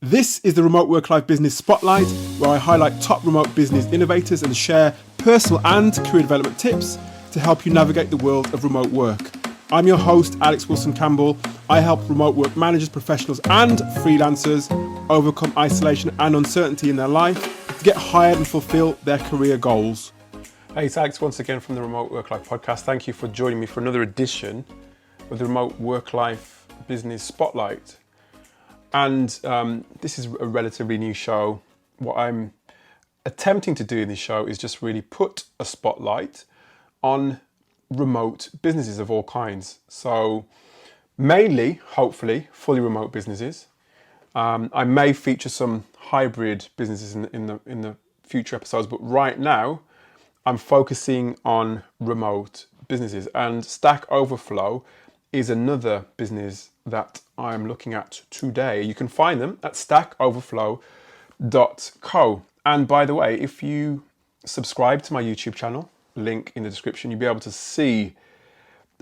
This is the Remote Work-Life Business Spotlight, where I highlight top remote business innovators and share personal and career development tips to help you navigate the world of remote work. I'm your host, Alex Wilson-Campbell. I help remote work managers, professionals and freelancers overcome isolation and uncertainty in their life to get hired and fulfill their career goals. Hey, it's Alex once again from the Remote Work-Life Podcast. Thank you for joining me for another edition of the Remote Work-Life Business Spotlight. And this is a relatively new show. What I'm attempting to do in this show is just really put a spotlight on remote businesses of all kinds. So mainly, hopefully, fully remote businesses. I may feature some hybrid businesses in the future episodes, but right now I'm focusing on remote businesses. And Stackoverflow is another business that I'm looking at today. You can find them at stackoverflow.co. And by the way, if you subscribe to my YouTube channel, link in the description, you'll be able to see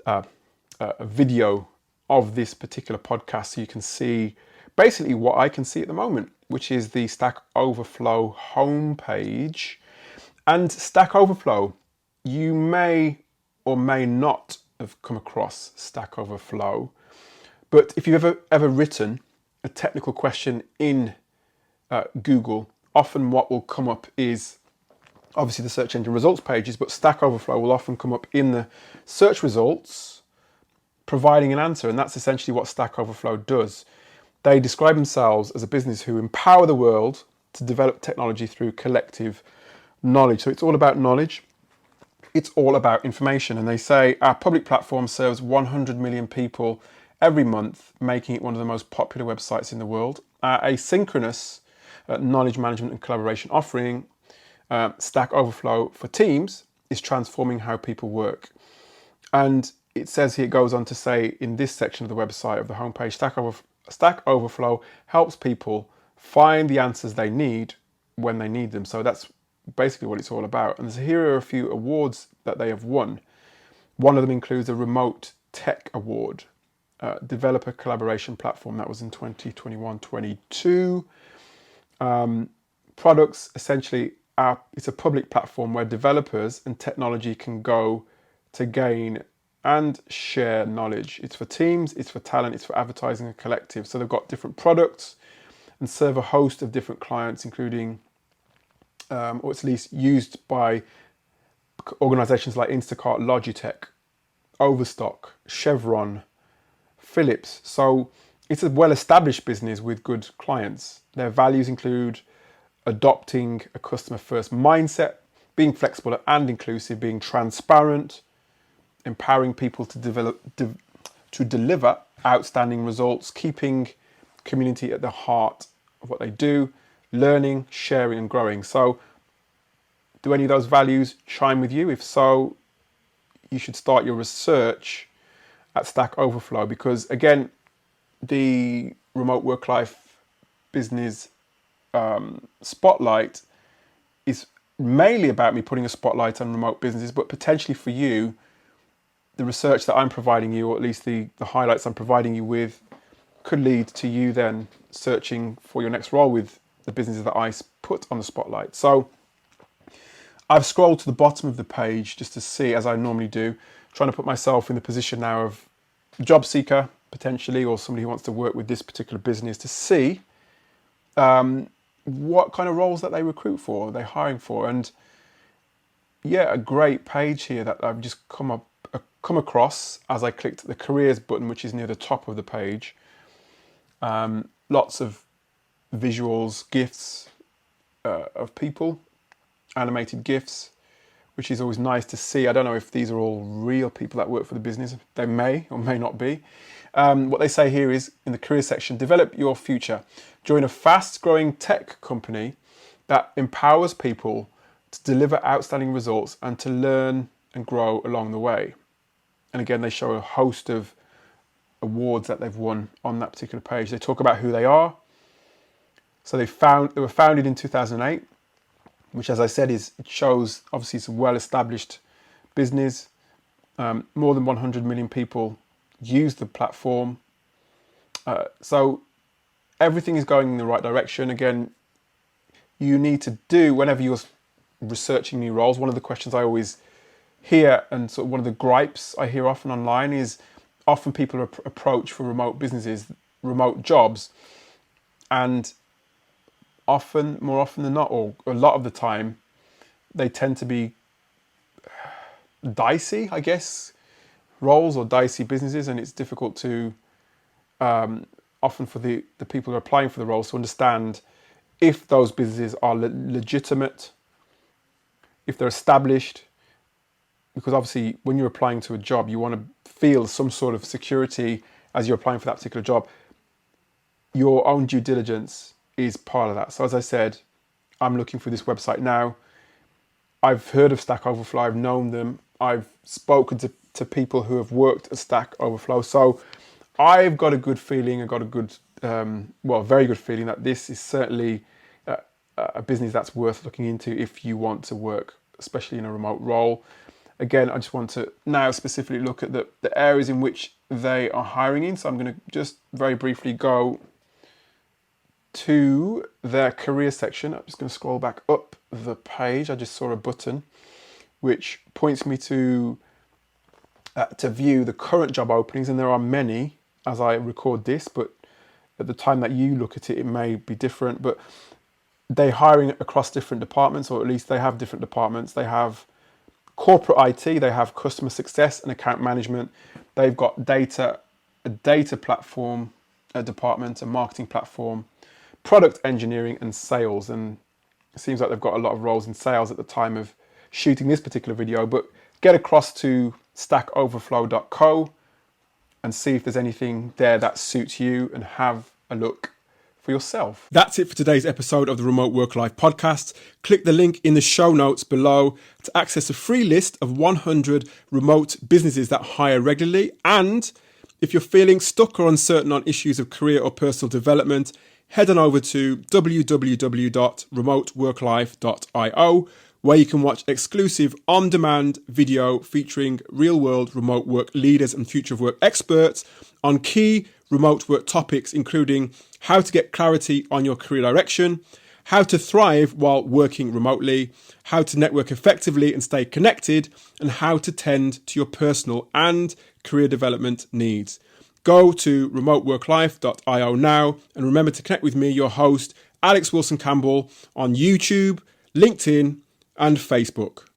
a video of this particular podcast, so you can see basically what I can see at the moment, which is the Stack Overflow homepage. And Stack Overflow, you may or may not have come across Stack Overflow, but if you've ever written a technical question in Google, often what will come up is obviously the search engine results pages, but Stack Overflow will often come up in the search results providing an answer, and that's essentially what Stack Overflow does. They describe themselves as a business who empower the world to develop technology through collective knowledge. So it's all about knowledge. It's all about information. And they say our public platform serves 100 million people every month, making it one of the most popular websites in the world. Our asynchronous knowledge management and collaboration offering, Stack Overflow for Teams, is transforming how people work. And it says here, it goes on to say in this section of the website of the homepage, Stack Overflow helps people find the answers they need when they need them. So that's basically what it's all about. And so here are a few awards that they have won. One of them includes a Remote Tech Award, developer collaboration platform. That was in 2021-22. Products, essentially, it's a public platform where developers and technology can go to gain and share knowledge. It's for teams, it's for talent, it's for advertising and collective. So they've got different products and serve a host of different clients, including, or at least used by organizations like Instacart, Logitech, Overstock, Chevron, Philips. So it's a well-established business with good clients. Their values include adopting a customer-first mindset, being flexible and inclusive, being transparent, empowering people to deliver outstanding results, keeping community at the heart of what they do, learning, sharing and growing. So do any of those values chime with you? If so, you should start your research at Stack Overflow, because again, the Remote Work-Life Business Spotlight is mainly about me putting a spotlight on remote businesses, but potentially for you, the research that I'm providing you, or at least the highlights I'm providing you with, could lead to you then searching for your next role with the businesses that I put on the spotlight. So I've scrolled to the bottom of the page just to see, as I normally do, trying to put myself in the position now of a job seeker, potentially, or somebody who wants to work with this particular business, to see what kind of roles that they recruit for, they're hiring for. And yeah, a great page here that I've just come across as I clicked the careers button, which is near the top of the page. Lots of visuals, GIFs of people, animated GIFs, which is always nice to see. I don't know if these are all real people that work for the business. They may or may not be. What they say here is, in the career section, develop your future. Join a fast-growing tech company that empowers people to deliver outstanding results and to learn and grow along the way. And again, they show a host of awards that they've won on that particular page. They talk about who they are. So they were founded in 2008, which, as I said, it shows obviously it's a well-established business. More than 100 million people use the platform. So everything is going in the right direction. Again, you need to do, whenever you're researching new roles, one of the questions I always hear, and sort of one of the gripes I hear often online, is often people approach for remote businesses, remote jobs, and more often than not, or a lot of the time, they tend to be dicey, I guess, roles or dicey businesses, and it's difficult to often for the people who are applying for the roles to understand if those businesses are legitimate, if they're established, because obviously when you're applying to a job, you want to feel some sort of security as you're applying for that particular job. Your own due diligence is part of that. So as I said, I'm looking for this website now. I've heard of Stack Overflow, I've known them, I've spoken to people who have worked at Stack Overflow. So I've got a good feeling, I've got a good, very good feeling that this is certainly a business that's worth looking into if you want to work, especially in a remote role. Again, I just want to now specifically look at the areas in which they are hiring in. So I'm going to just very briefly go to their career section. I'm just going to scroll back up the page. I just saw a button which points me to view the current job openings, and there are many as I record this, but at the time that you look at it, it may be different. But they're hiring across different departments, or at least they have different departments. They have corporate IT, they have customer success and account management. They've got a data platform, a department, a marketing platform, product engineering and sales. And it seems like they've got a lot of roles in sales at the time of shooting this particular video, but get across to stackoverflow.co and see if there's anything there that suits you and have a look for yourself. That's it for today's episode of the Remote Work Life podcast. Click the link in the show notes below to access a free list of 100 remote businesses that hire regularly. And if you're feeling stuck or uncertain on issues of career or personal development, head on over to www.remoteworklife.io, where you can watch exclusive on-demand video featuring real-world remote work leaders and future of work experts on key remote work topics, including how to get clarity on your career direction, how to thrive while working remotely, how to network effectively and stay connected, and how to tend to your personal and career development needs. Go to remoteworklife.io now, and remember to connect with me, your host, Alex Wilson Campbell, on YouTube, LinkedIn, and Facebook.